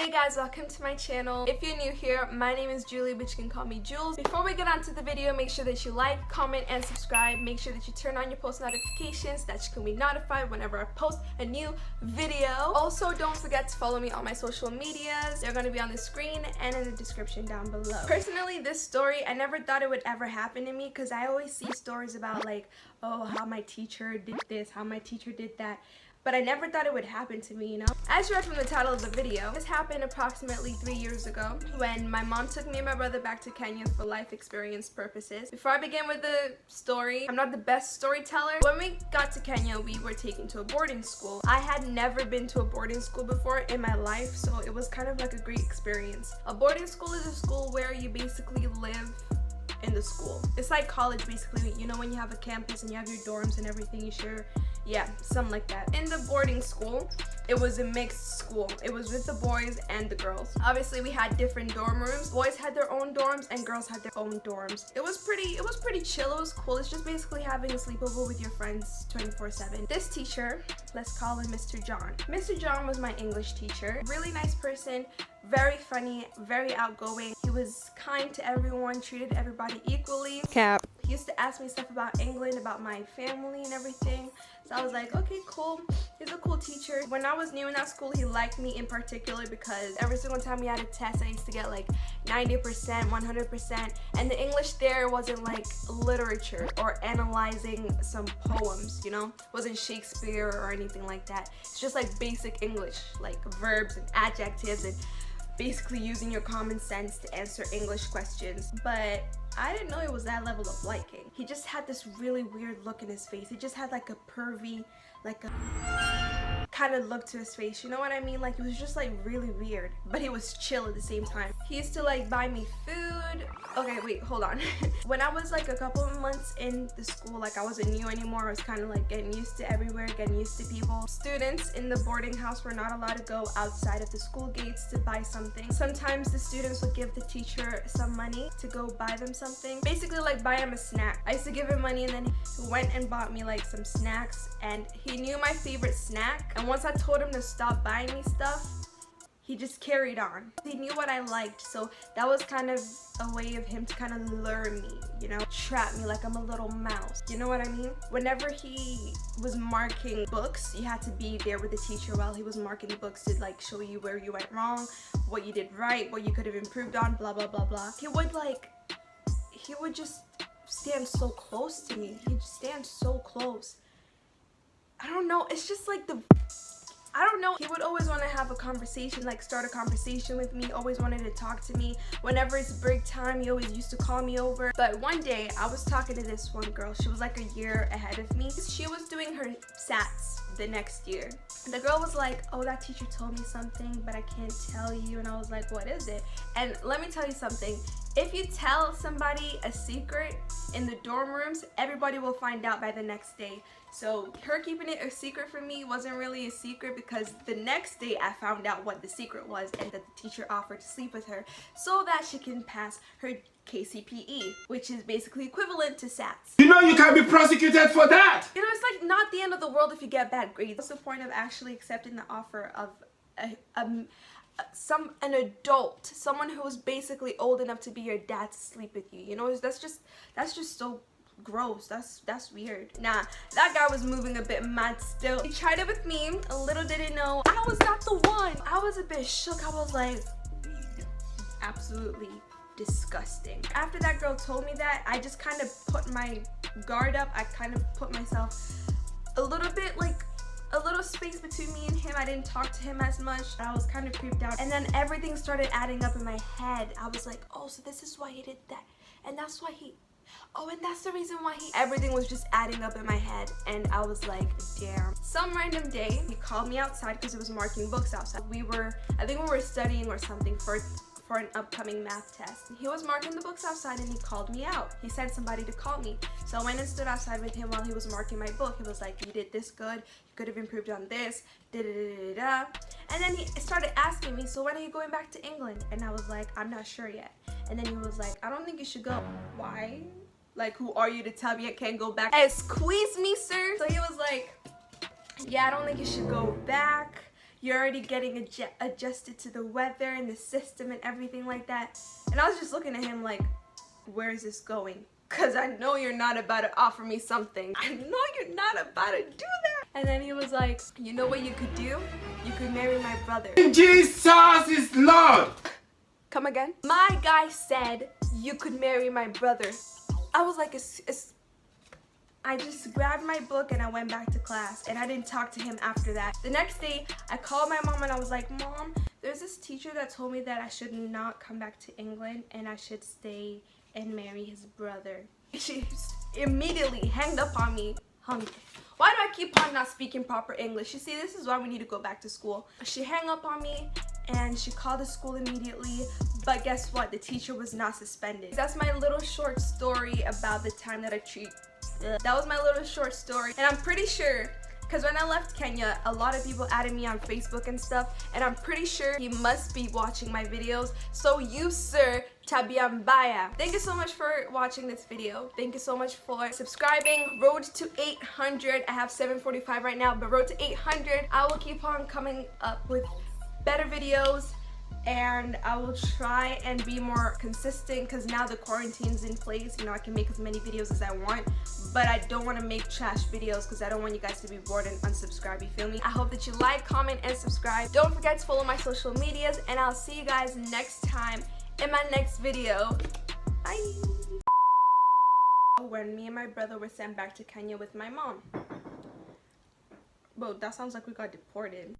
Hey guys, welcome to my channel. If you're new here, my name is Julie, but you can call me Jules. Before we get on to the video, make sure that you like, comment, and subscribe. Make sure that you turn on your post notifications that you can be notified whenever I post a new video. Also, don't forget to follow me on my social medias. They're going to be on the screen and in the description down below. Personally, this story, I never thought it would ever happen to me because I always see stories about like, oh, how my teacher did this, how my teacher did that. But I never thought it would happen to me, you know? As you read from the title of the video, this happened approximately 3 years ago when my mom took me and my brother back to Kenya for life experience purposes. Before I begin with the story, I'm not the best storyteller. When we got to Kenya, we were taken to a boarding school. I had never been to a boarding school before in my life, so it was kind of like a great experience. A boarding school is a school where you basically live in the school. It's like college basically, you know, when you have a campus and you have your dorms and everything you share. Yeah, something like that. In the boarding school, it was a mixed school. It was with the boys and the girls. Obviously, we had different dorm rooms. Boys had their own dorms and girls had their own dorms. It was pretty chill. It was cool. It's just basically having a sleepover with your friends 24/7. This teacher, let's call him Mr. John. Mr. John was my English teacher. Really nice person, very funny, very outgoing. He was kind to everyone, treated everybody equally. Cap. He used to ask me stuff about England, about my family and everything. So I was like, okay, cool. He's a cool teacher. When I was new in that school, he liked me in particular because every single time we had a test, I used to get like 90%, 100%. And the English there wasn't like literature or analyzing some poems, you know? It wasn't Shakespeare or anything like that. It's just like basic English, like verbs and adjectives and basically using your common sense to answer English questions. But I didn't know it was that level of liking. He just had this really weird look in his face. He just had like a pervy, like a kind of look to his face, you know what I mean? Like it was just like really weird, but he was chill at the same time. He used to like buy me food. Okay, wait, hold on. When I was like a couple of months in the school, like I wasn't new anymore. I was kind of like getting used to everywhere, getting used to people. Students in the boarding house were not allowed to go outside of the school gates to buy something. Sometimes the students would give the teacher some money to go buy them something. Basically like buy him a snack. I used to give him money and then he went and bought me like some snacks, and he knew my favorite snack. And once I told him to stop buying me stuff, he just carried on. He knew what I liked, so that was kind of a way of him to kind of lure me, you know, trap me like I'm a little mouse. You know what I mean? Whenever he was marking books, you had to be there with the teacher while he was marking the books to like show you where you went wrong, what you did right, what you could have improved on, blah, blah, blah, blah. He would just stand so close to me. He'd stand so close. I don't know, it's just like I don't know. He would always want to have a conversation, like start a conversation with me, always wanted to talk to me. Whenever it's break time, he always used to call me over. But one day, I was talking to this one girl. She was like a year ahead of me. She was doing her SATs the next year. The girl was like, oh, that teacher told me something, but I can't tell you. And I was like, what is it? And let me tell you something. If you tell somebody a secret in the dorm rooms, everybody will find out by the next day. So her keeping it a secret from me wasn't really a secret because the next day I found out what the secret was and that the teacher offered to sleep with her so that she can pass her KCPE, which is basically equivalent to SATs. You know you can't be prosecuted for that! You know, it's like not the end of the world if you get bad grades. What's the point of actually accepting the offer of an adult, someone who is basically old enough to be your dad to sleep with you? You know, that's just so gross. That's weird. Nah, that guy was moving a bit mad still. He tried it with me. A little did he know I was not the one. I was a bit shook. I was like, absolutely disgusting. After that girl told me that, I just kind of put my guard up. I kind of put myself a little bit like a little space between me and him. I didn't talk to him as much. I was kind of creeped out. And then everything started adding up in my head. I was like, oh, so this is why he did that. And that's why he... Oh, and that's the reason why he... Everything was just adding up in my head. And I was like, damn. Some random day, he called me outside because it was marking books outside. I think we were studying or something for an upcoming math test. He was marking the books outside and he called me out. He sent somebody to call me. So I went and stood outside with him while he was marking my book. He was like, you did this good. You could have improved on this. Da-da-da-da-da. And then he started asking me, so when are you going back to England? And I was like, I'm not sure yet. And then he was like, I don't think you should go. Why? Like, who are you to tell me I can't go back? Squeeze me, sir. So he was like, yeah, I don't think you should go back. you're already getting adjusted to the weather and the system and everything like that. And I was just looking at him like, where is this going? Because I know you're not about to offer me something. I know you're not about to do that. And then he was like, you know what you could do? You could marry my brother. Jesus is Lord. Come again? My guy said you could marry my brother. I was like, I just grabbed my book and I went back to class, and I didn't talk to him after that. The next day, I called my mom and I was like, Mom, there's this teacher that told me that I should not come back to England and I should stay and marry his brother. She immediately hanged up on me. Why do I keep on not speaking proper English? You see, this is why we need to go back to school. She hung up on me and she called the school immediately, but guess what? The teacher was not suspended. That's my little short story about the time that that was my little short story. And I'm pretty sure, because when I left Kenya, a lot of people added me on Facebook and stuff, and I'm pretty sure he must be watching my videos. So you, sir, tabia mbaya. Thank you so much for watching this video. Thank you so much for subscribing. Road to 800. I have 745 right now, but road to 800. I will keep on coming up with better videos, and I will try and be more consistent because now the quarantine's in place. You know, I can make as many videos as I want, but I don't want to make trash videos because I don't want you guys to be bored and unsubscribe, you feel me? I hope that you like, comment, and subscribe. Don't forget to follow my social medias, and I'll see you guys next time in my next video. Bye! When me and my brother were sent back to Kenya with my mom. Whoa, that sounds like we got deported.